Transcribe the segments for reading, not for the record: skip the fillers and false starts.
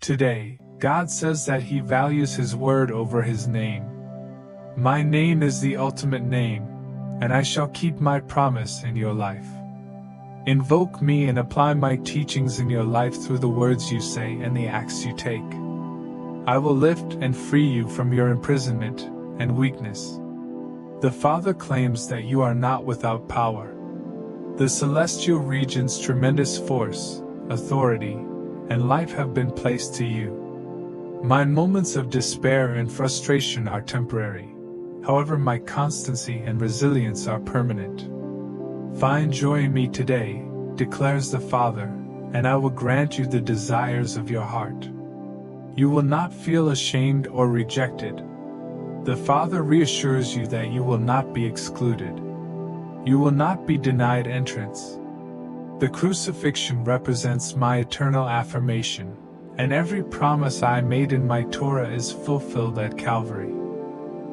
Today, God says that He values His word over His name. My name is the ultimate name, and I shall keep my promise in your life. Invoke me and apply my teachings in your life through the words you say and the acts you take. I will lift and free you from your imprisonment and weakness. The Father claims that you are not without power. The celestial region's tremendous force, authority, and life have been placed to you. My moments of despair and frustration are temporary. However, my constancy and resilience are permanent. Find joy in me today, declares the Father, and I will grant you the desires of your heart. You will not feel ashamed or rejected. The Father reassures you that you will not be excluded. You will not be denied entrance. The crucifixion represents my eternal affirmation, and every promise I made in my Torah is fulfilled at Calvary.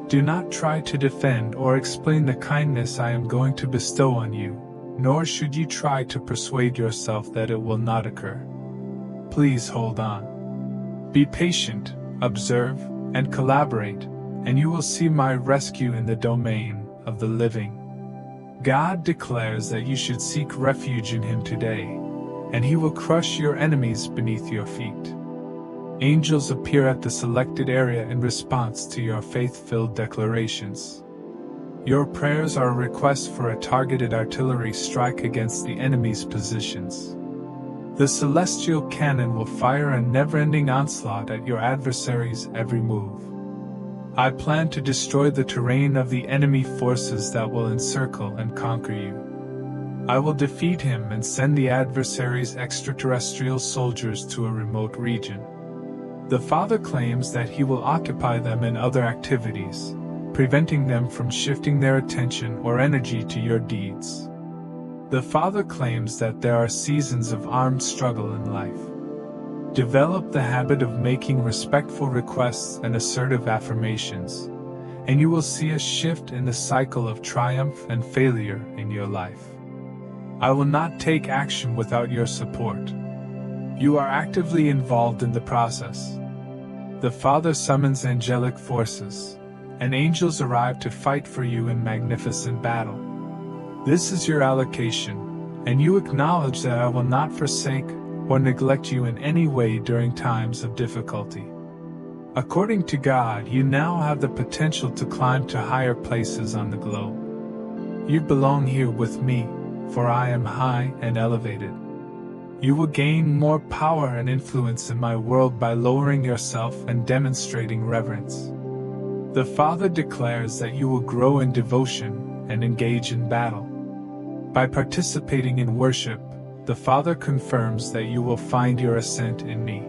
Do not try to defend or explain the kindness I am going to bestow on you, nor should you try to persuade yourself that it will not occur. Please hold on. Be patient, observe, and collaborate, and you will see my rescue in the domain of the living. God declares that you should seek refuge in Him today, and He will crush your enemies beneath your feet. Angels appear at the selected area in response to your faith-filled declarations. Your prayers are a request for a targeted artillery strike against the enemy's positions. The celestial cannon will fire a never-ending onslaught at your adversary's every move. I plan to destroy the terrain of the enemy forces that will encircle and conquer you. I will defeat him and send the adversary's extraterrestrial soldiers to a remote region. The Father claims that He will occupy them in other activities, preventing them from shifting their attention or energy to your deeds. The Father claims that there are seasons of armed struggle in life. Develop the habit of making respectful requests and assertive affirmations, and you will see a shift in the cycle of triumph and failure in your life. I will not take action without your support. You are actively involved in the process. The Father summons angelic forces, and angels arrive to fight for you in magnificent battle. This is your allocation, and you acknowledge that I will not forsake or neglect you in any way during times of difficulty. According to God, you now have the potential to climb to higher places on the globe. You belong here with me, for I am high and elevated. You will gain more power and influence in my world by lowering yourself and demonstrating reverence. The Father declares that you will grow in devotion and engage in battle. By participating in worship, the Father confirms that you will find your ascent in me.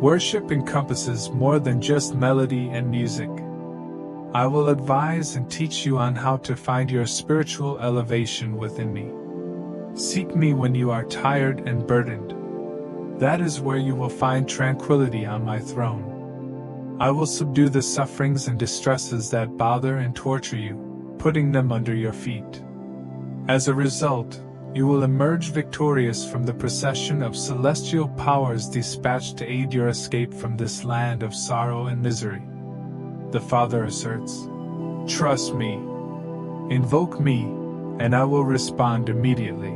Worship encompasses more than just melody and music. I will advise and teach you on how to find your spiritual elevation within me. Seek me when you are tired and burdened. That is where you will find tranquility on my throne. I will subdue the sufferings and distresses that bother and torture you, putting them under your feet. As a result, you will emerge victorious from the procession of celestial powers dispatched to aid your escape from this land of sorrow and misery. The Father asserts, "Trust me. Invoke me, and I will respond immediately."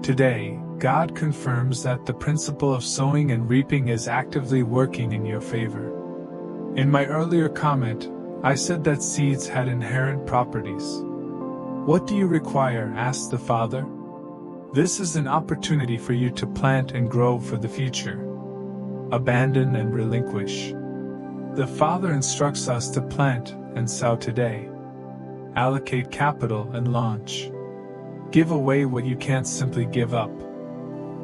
Today, God confirms that the principle of sowing and reaping is actively working in your favor. In my earlier comment, I said that seeds had inherent properties. What do you require? Asked the Father. This is an opportunity for you to plant and grow for the future. Abandon and relinquish. The Father instructs us to plant and sow today. Allocate capital and launch. Give away what you can't simply give up.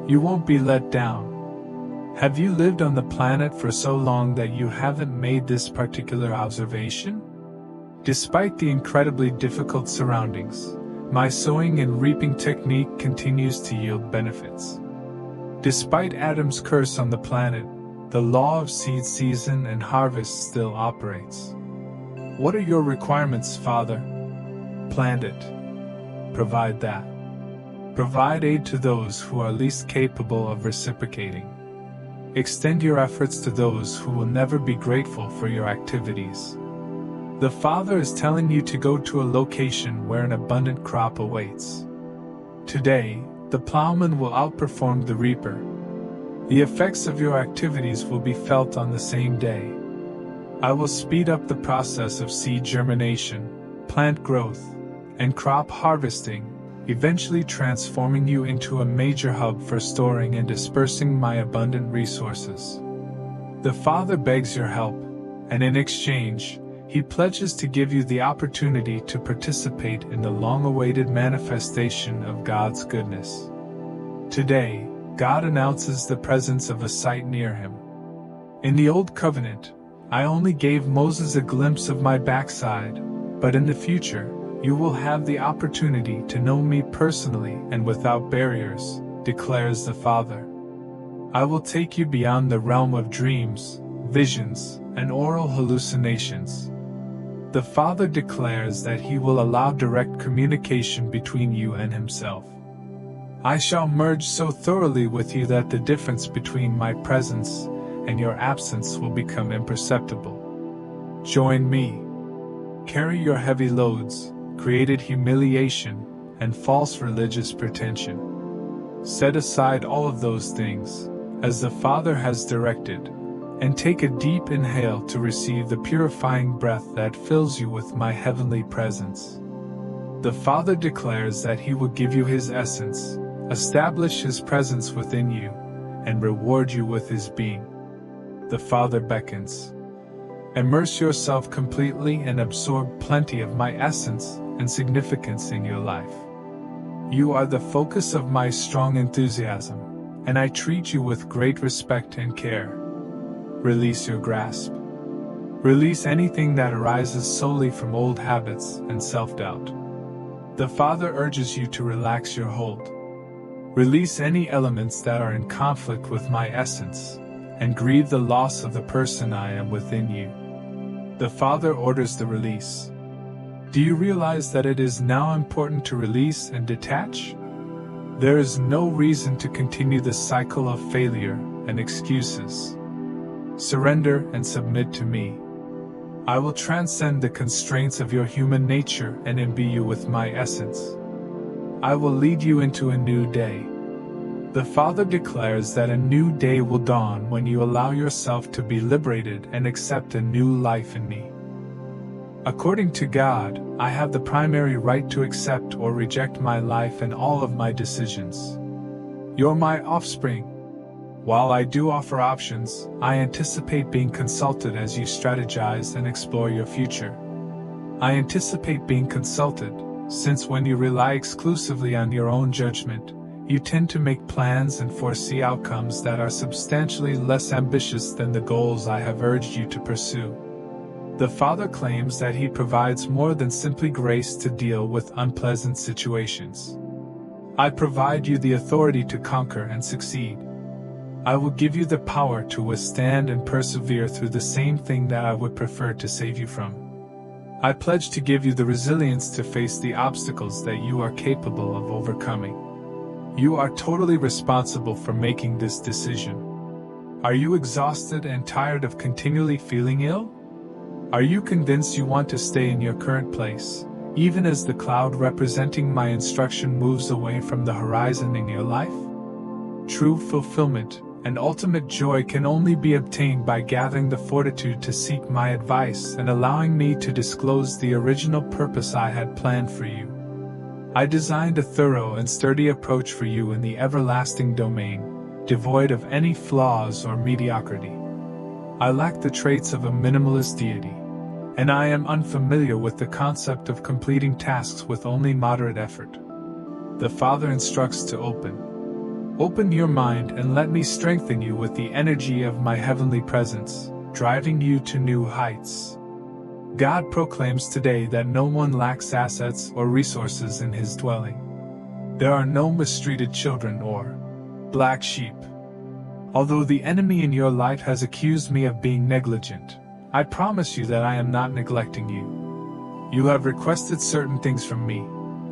You won't be let down. Have you lived on the planet for so long that you haven't made this particular observation? Despite the incredibly difficult surroundings, my sowing and reaping technique continues to yield benefits. Despite Adam's curse on the planet, the law of seed season and harvest still operates. What are your requirements, Father? Plant it. Provide that. Provide aid to those who are least capable of reciprocating. extend your efforts to those who will never be grateful for your activities. The Father is telling you to go to a location where an abundant crop awaits. Today, the plowman will outperform the reaper. The effects of your activities will be felt on the same day. I will speed up the process of seed germination, plant growth, and crop harvesting, eventually transforming you into a major hub for storing and dispersing my abundant resources. The Father begs your help, and in exchange, He pledges to give you the opportunity to participate in the long-awaited manifestation of God's goodness. Today, God announces the presence of a sight near Him. In the Old Covenant, I only gave Moses a glimpse of my backside, but in the future, you will have the opportunity to know me personally and without barriers, declares the Father. I will take you beyond the realm of dreams, visions, and oral hallucinations. The Father declares that He will allow direct communication between you and Himself. I shall merge so thoroughly with you that the difference between my presence and your absence will become imperceptible. Join me. Carry your heavy loads, created humiliation, and false religious pretension. Set aside all of those things, as the Father has directed, and take a deep inhale to receive the purifying breath that fills you with my heavenly presence. The Father declares that He will give you His essence, establish His presence within you, and reward you with His being. The Father beckons. Immerse yourself completely and absorb plenty of my essence and significance in your life. You are the focus of my strong enthusiasm, and I treat you with great respect and care. Release your grasp. Release anything that arises solely from old habits and self-doubt. The Father urges you to relax your hold. Release any elements that are in conflict with my essence, and grieve the loss of the person I am within you. The Father orders the release. Do you realize that it is now important to release and detach? There is no reason to continue the cycle of failure and excuses. Surrender and submit to me. I will transcend the constraints of your human nature and imbue you with my essence. I will lead you into a new day. The Father declares that a new day will dawn when you allow yourself to be liberated and accept a new life in me. According to God, I have the primary right to accept or reject my life and all of my decisions. You're my offspring. While I do offer options, I anticipate being consulted as you strategize and explore your future. I anticipate being consulted, since when you rely exclusively on your own judgment, you tend to make plans and foresee outcomes that are substantially less ambitious than the goals I have urged you to pursue. The Father claims that He provides more than simply grace to deal with unpleasant situations. I provide you the authority to conquer and succeed. I will give you the power to withstand and persevere through the same thing that I would prefer to save you from. I pledge to give you the resilience to face the obstacles that you are capable of overcoming. You are totally responsible for making this decision. Are you exhausted and tired of continually feeling ill? Are you convinced you want to stay in your current place, even as the cloud representing my instruction moves away from the horizon in your life? True fulfillment and ultimate joy can only be obtained by gathering the fortitude to seek my advice and allowing me to disclose the original purpose I had planned for you. I designed a thorough and sturdy approach for you in the everlasting domain, devoid of any flaws or mediocrity. I lack the traits of a minimalist deity, and I am unfamiliar with the concept of completing tasks with only moderate effort. The Father instructs to open your mind and let me strengthen you with the energy of my heavenly presence, driving you to new heights. God proclaims today that no one lacks assets or resources in His dwelling. There are no mistreated children or black sheep. Although the enemy in your life has accused me of being negligent, I promise you that I am not neglecting you. You have requested certain things from me,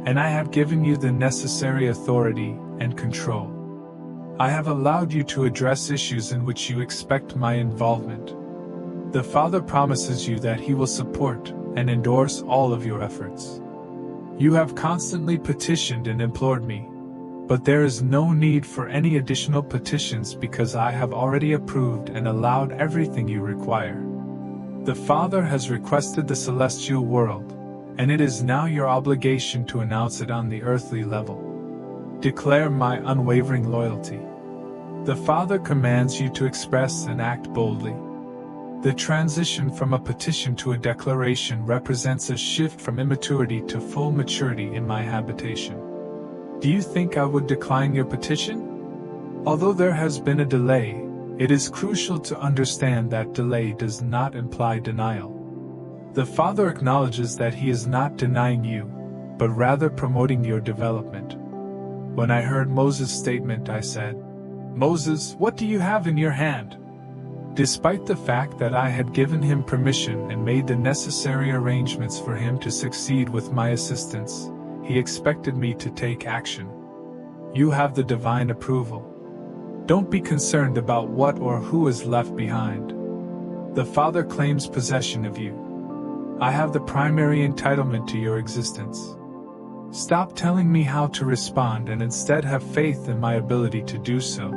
and I have given you the necessary authority and control. I have allowed you to address issues in which you expect my involvement. The Father promises you that He will support and endorse all of your efforts. You have constantly petitioned and implored me, but there is no need for any additional petitions because I have already approved and allowed everything you require. The Father has requested the celestial world, and it is now your obligation to announce it on the earthly level. Declare my unwavering loyalty. The Father commands you to express and act boldly. The transition from a petition to a declaration represents a shift from immaturity to full maturity in my habitation. Do you think I would decline your petition? Although there has been a delay, it is crucial to understand that delay does not imply denial. The Father acknowledges that He is not denying you, but rather promoting your development. When I heard Moses' statement, I said, "Moses, what do you have in your hand?" Despite the fact that I had given him permission and made the necessary arrangements for him to succeed with my assistance, he expected me to take action. You have the divine approval. Don't be concerned about what or who is left behind. The Father claims possession of you. I have the primary entitlement to your existence. Stop telling me how to respond and instead have faith in my ability to do so.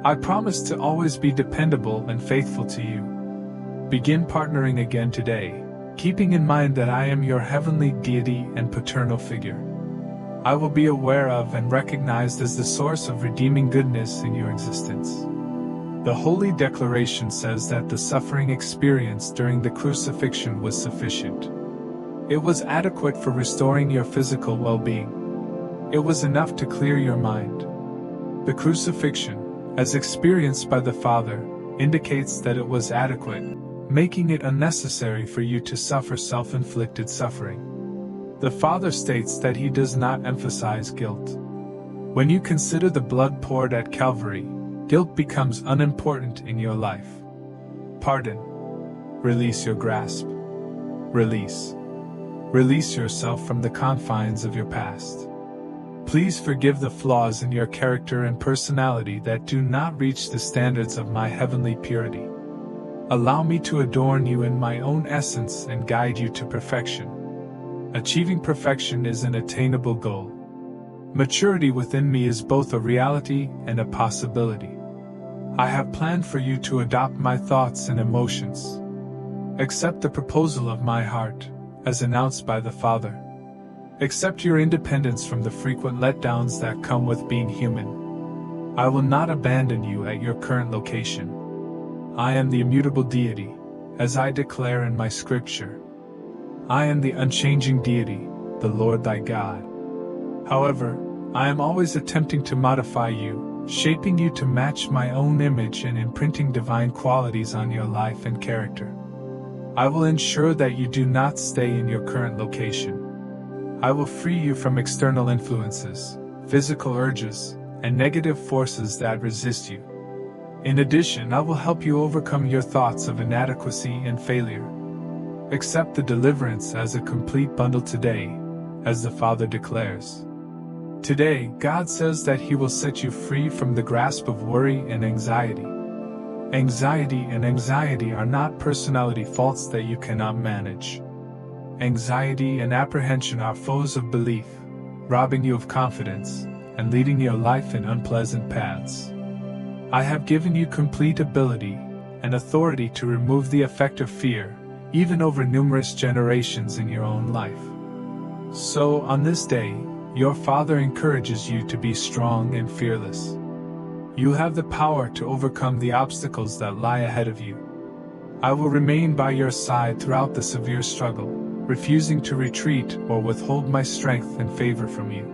I promise to always be dependable and faithful to you. Begin partnering again today, keeping in mind that I am your heavenly deity and paternal figure. I will be aware of and recognized as the source of redeeming goodness in your existence. The Holy Declaration says that the suffering experienced during the crucifixion was sufficient. It was adequate for restoring your physical well-being. It was enough to clear your mind. The crucifixion, as experienced by the Father, indicates that it was adequate, making it unnecessary for you to suffer self-inflicted suffering. The Father states that He does not emphasize guilt. When you consider the blood poured at Calvary, guilt becomes unimportant in your life. Pardon. Release your grasp. Release. Release yourself from the confines of your past. Please forgive the flaws in your character and personality that do not reach the standards of my heavenly purity. Allow me to adorn you in my own essence and guide you to perfection. Achieving perfection is an attainable goal. Maturity within me is both a reality and a possibility. I have planned for you to adopt my thoughts and emotions. Accept the proposal of my heart, as announced by the Father. Accept your independence from the frequent letdowns that come with being human. I will not abandon you at your current location. I am the immutable deity, as I declare in my scripture. I am the unchanging deity, the Lord thy God. However, I am always attempting to modify you, shaping you to match my own image and imprinting divine qualities on your life and character. I will ensure that you do not stay in your current location. I will free you from external influences, physical urges, and negative forces that resist you. In addition, I will help you overcome your thoughts of inadequacy and failure. Accept the deliverance as a complete bundle today, as the Father declares. Today, God says that He will set you free from the grasp of worry and anxiety. Anxiety are not personality faults that you cannot manage. Anxiety and apprehension are foes of belief, robbing you of confidence, and leading your life in unpleasant paths. I have given you complete ability and authority to remove the effect of fear, even over numerous generations in your own life. So, on this day, your Father encourages you to be strong and fearless. You have the power to overcome the obstacles that lie ahead of you. I will remain by your side throughout the severe struggle, refusing to retreat or withhold my strength and favor from you.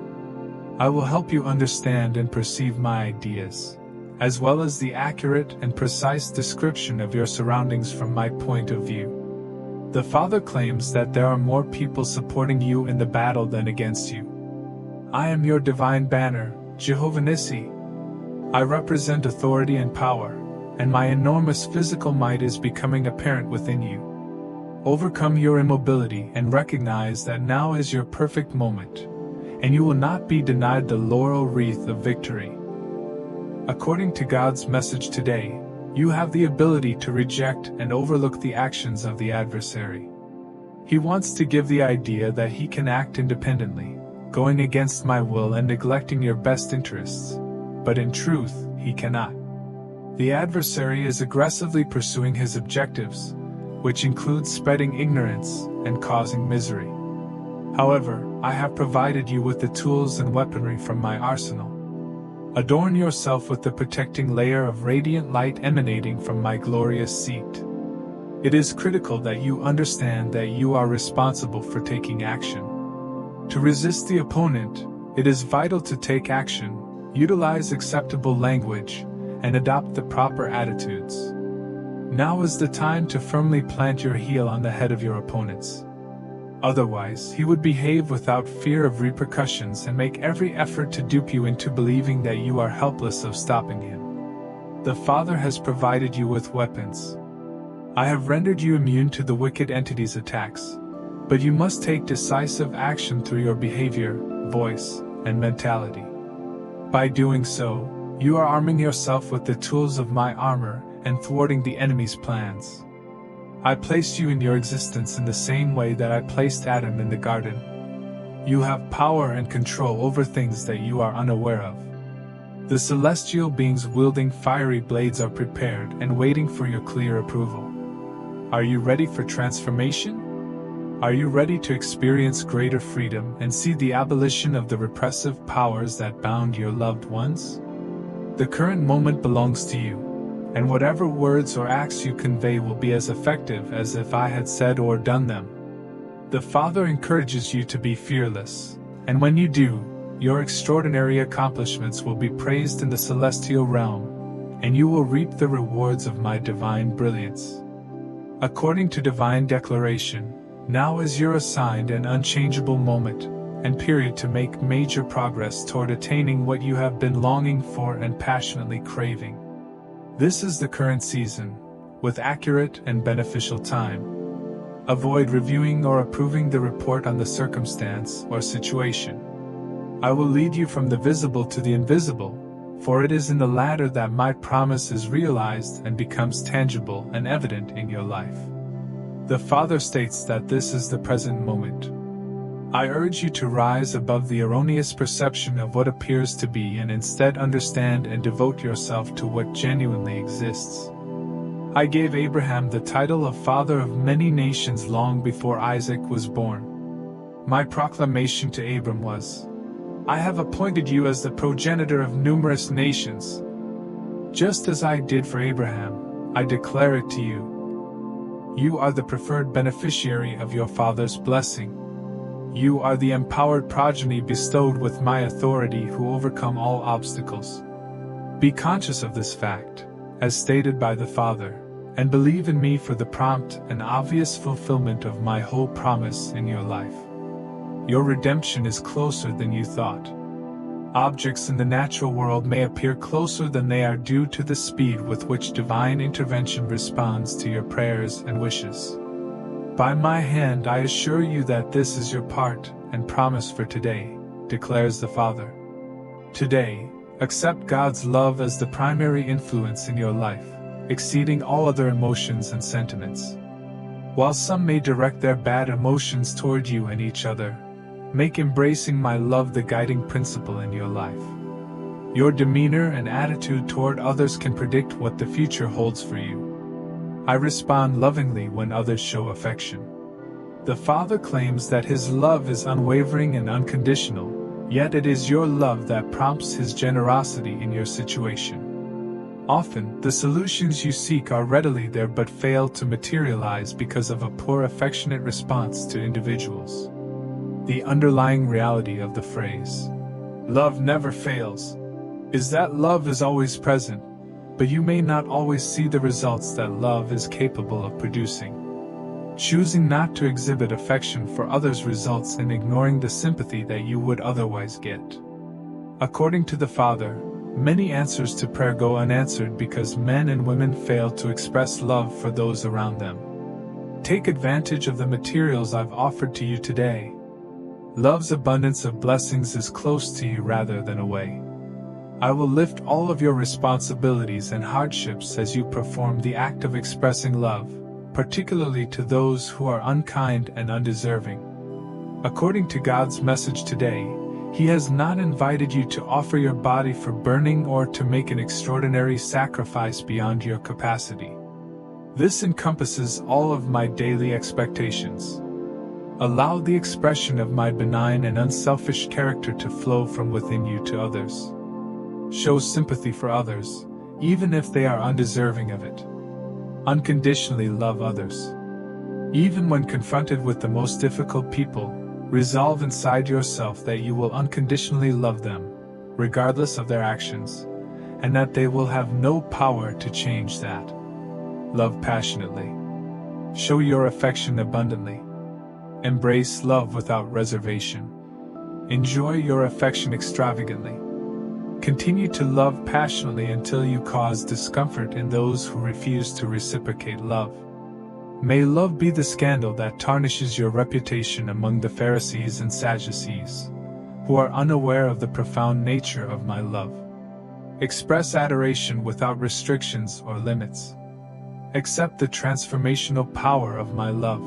I will help you understand and perceive my ideas, as well as the accurate and precise description of your surroundings from my point of view. The Father claims that there are more people supporting you in the battle than against you. I am your divine banner, Jehovah Nissi. I represent authority and power, and my enormous physical might is becoming apparent within you. Overcome your immobility and recognize that now is your perfect moment, and you will not be denied the laurel wreath of victory. According to God's message today, you have the ability to reject and overlook the actions of the adversary. He wants to give the idea that he can act independently, going against my will and neglecting your best interests. But in truth, he cannot. The adversary is aggressively pursuing his objectives, which includes spreading ignorance and causing misery. However, I have provided you with the tools and weaponry from my arsenal. Adorn yourself with the protecting layer of radiant light emanating from my glorious seat. It is critical that you understand that you are responsible for taking action. To resist the opponent, it is vital to take action, utilize acceptable language, and adopt the proper attitudes. Now is the time to firmly plant your heel on the head of your opponents. Otherwise, he would behave without fear of repercussions and make every effort to dupe you into believing that you are helpless of stopping him. The Father has provided you with weapons. I have rendered you immune to the wicked entity's attacks, but you must take decisive action through your behavior, voice, and mentality. By doing so, you are arming yourself with the tools of my armor and thwarting the enemy's plans. I placed you in your existence in the same way that I placed Adam in the garden. You have power and control over things that you are unaware of. The celestial beings wielding fiery blades are prepared and waiting for your clear approval. Are you ready for transformation? Are you ready to experience greater freedom and see the abolition of the repressive powers that bound your loved ones? The current moment belongs to you, and whatever words or acts you convey will be as effective as if I had said or done them. The Father encourages you to be fearless, and when you do, your extraordinary accomplishments will be praised in the celestial realm, and you will reap the rewards of my divine brilliance. According to divine declaration, now is your assigned and unchangeable moment and period to make major progress toward attaining what you have been longing for and passionately craving. This is the current season, with accurate and beneficial time. Avoid reviewing or approving the report on the circumstance or situation. I will lead you from the visible to the invisible, for it is in the latter that my promise is realized and becomes tangible and evident in your life. The Father states that this is the present moment. I urge you to rise above the erroneous perception of what appears to be and instead understand and devote yourself to what genuinely exists. I gave Abraham the title of father of many nations long before Isaac was born. My proclamation to Abram was, I have appointed you as the progenitor of numerous nations. Just as I did for Abraham, I declare it to you. You are the preferred beneficiary of your father's blessing. You are the empowered progeny bestowed with my authority who overcome all obstacles. Be conscious of this fact, as stated by the Father, and believe in me for the prompt and obvious fulfillment of my whole promise in your life. Your redemption is closer than you thought. Objects in the natural world may appear closer than they are due to the speed with which divine intervention responds to your prayers and wishes. By my hand I assure you that this is your part and promise for today, declares the Father. Today, accept God's love as the primary influence in your life, exceeding all other emotions and sentiments. While some may direct their bad emotions toward you and each other, make embracing my love the guiding principle in your life. Your demeanor and attitude toward others can predict what the future holds for you. I respond lovingly when others show affection. The Father claims that His love is unwavering and unconditional, yet it is your love that prompts His generosity in your situation. Often, the solutions you seek are readily there but fail to materialize because of a poor affectionate response to individuals. The underlying reality of the phrase, "Love never fails," is that love is always present, but you may not always see the results that love is capable of producing. Choosing not to exhibit affection for others results in ignoring the sympathy that you would otherwise get. According to the Father, many answers to prayer go unanswered because men and women fail to express love for those around them. Take advantage of the materials I've offered to you today. Love's abundance of blessings is close to you rather than away. I will lift all of your responsibilities and hardships as you perform the act of expressing love, particularly to those who are unkind and undeserving. According to God's message today, He has not invited you to offer your body for burning or to make an extraordinary sacrifice beyond your capacity. This encompasses all of my daily expectations. Allow the expression of my benign and unselfish character to flow from within you to others. Show sympathy for others, even if they are undeserving of it. Unconditionally love others. Even when confronted with the most difficult people, resolve inside yourself that you will unconditionally love them, regardless of their actions, and that they will have no power to change that. Love passionately. Show your affection abundantly. Embrace love without reservation. Enjoy your affection extravagantly. Continue to love passionately until you cause discomfort in those who refuse to reciprocate love. May love be the scandal that tarnishes your reputation among the Pharisees and Sadducees, who are unaware of the profound nature of my love. Express adoration without restrictions or limits. Accept the transformational power of my love.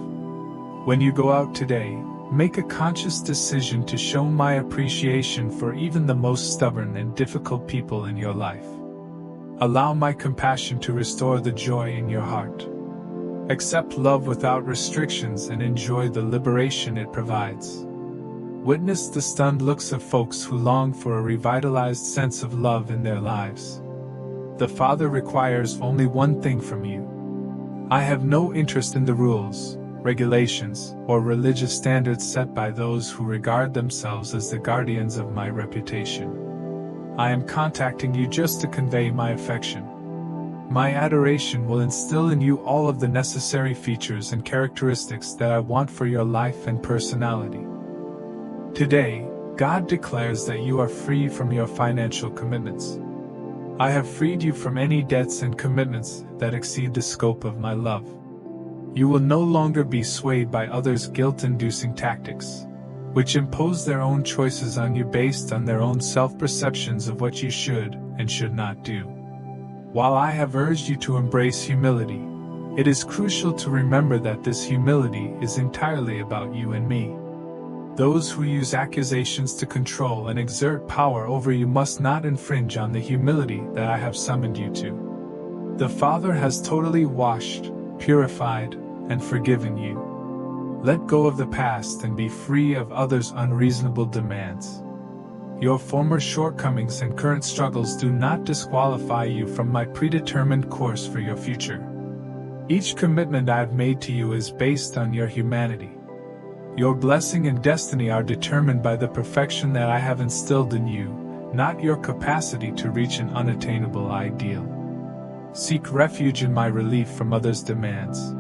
When you go out today, make a conscious decision to show my appreciation for even the most stubborn and difficult people in your life. Allow my compassion to restore the joy in your heart. Accept love without restrictions and enjoy the liberation it provides. Witness the stunned looks of folks who long for a revitalized sense of love in their lives. The Father requires only one thing from you. I have no interest in the rules, regulations, or religious standards set by those who regard themselves as the guardians of my reputation. I am contacting you just to convey my affection. My adoration will instill in you all of the necessary features and characteristics that I want for your life and personality. Today, God declares that you are free from your financial commitments. I have freed you from any debts and commitments that exceed the scope of my love. You will no longer be swayed by others' guilt-inducing tactics, which impose their own choices on you based on their own self-perceptions of what you should and should not do. While I have urged you to embrace humility, it is crucial to remember that this humility is entirely about you and me. Those who use accusations to control and exert power over you must not infringe on the humility that I have summoned you to. The Father has totally washed, purified, and forgiven you. Let go of the past and be free of others' unreasonable demands. Your former shortcomings and current struggles do not disqualify you from my predetermined course for your future. Each commitment I have made to you is based on your humanity. Your blessing and destiny are determined by the perfection that I have instilled in you, not your capacity to reach an unattainable ideal. Seek refuge in my relief from others' demands.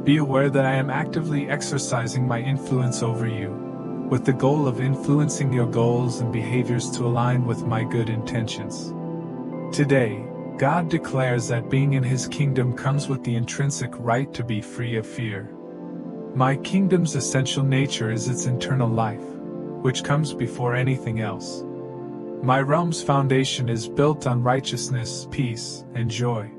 Be aware that I am actively exercising my influence over you, with the goal of influencing your goals and behaviors to align with my good intentions. Today, God declares that being in His kingdom comes with the intrinsic right to be free of fear. My kingdom's essential nature is its internal life, which comes before anything else. My realm's foundation is built on righteousness, peace, and joy.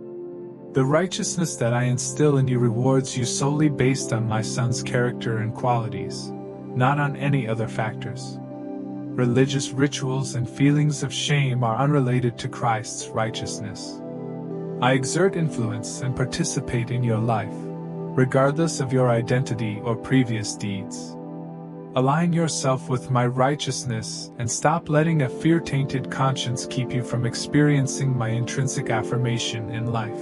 The righteousness that I instill in you rewards you solely based on my Son's character and qualities, not on any other factors. Religious rituals and feelings of shame are unrelated to Christ's righteousness. I exert influence and participate in your life, regardless of your identity or previous deeds. Align yourself with my righteousness and stop letting a fear-tainted conscience keep you from experiencing my intrinsic affirmation in life.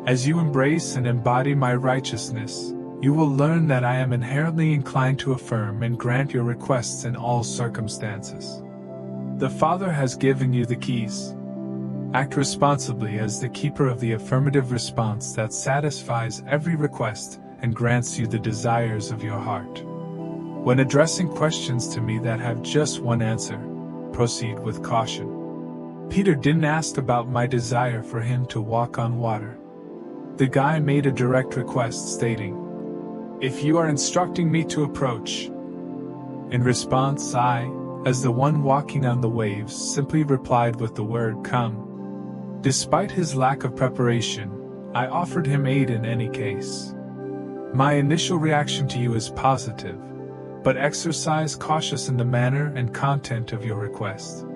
As you embrace and embody my righteousness, you will learn that I am inherently inclined to affirm and grant your requests in all circumstances. The Father has given you the keys. Act responsibly as the keeper of the affirmative response that satisfies every request and grants you the desires of your heart. When addressing questions to me that have just one answer, proceed with caution. Peter didn't ask about my desire for him to walk on water. The guy made a direct request stating, "If you are instructing me to approach." In response, I, as the one walking on the waves simply replied with the word come. Despite his lack of preparation, I offered him aid in any case. My initial reaction to you is positive, but exercise caution in the manner and content of your request.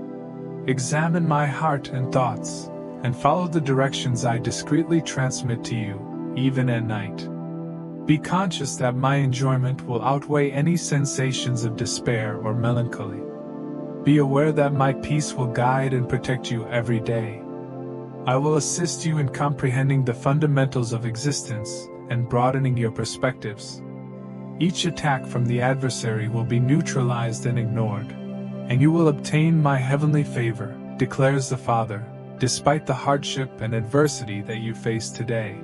Examine my heart and thoughts, and follow the directions I discreetly transmit to you, even at night. Be conscious that my enjoyment will outweigh any sensations of despair or melancholy. Be aware that my peace will guide and protect you every day. I will assist you in comprehending the fundamentals of existence and broadening your perspectives. Each attack from the adversary will be neutralized and ignored, and you will obtain my heavenly favor, declares the Father, despite the hardship and adversity that you face today.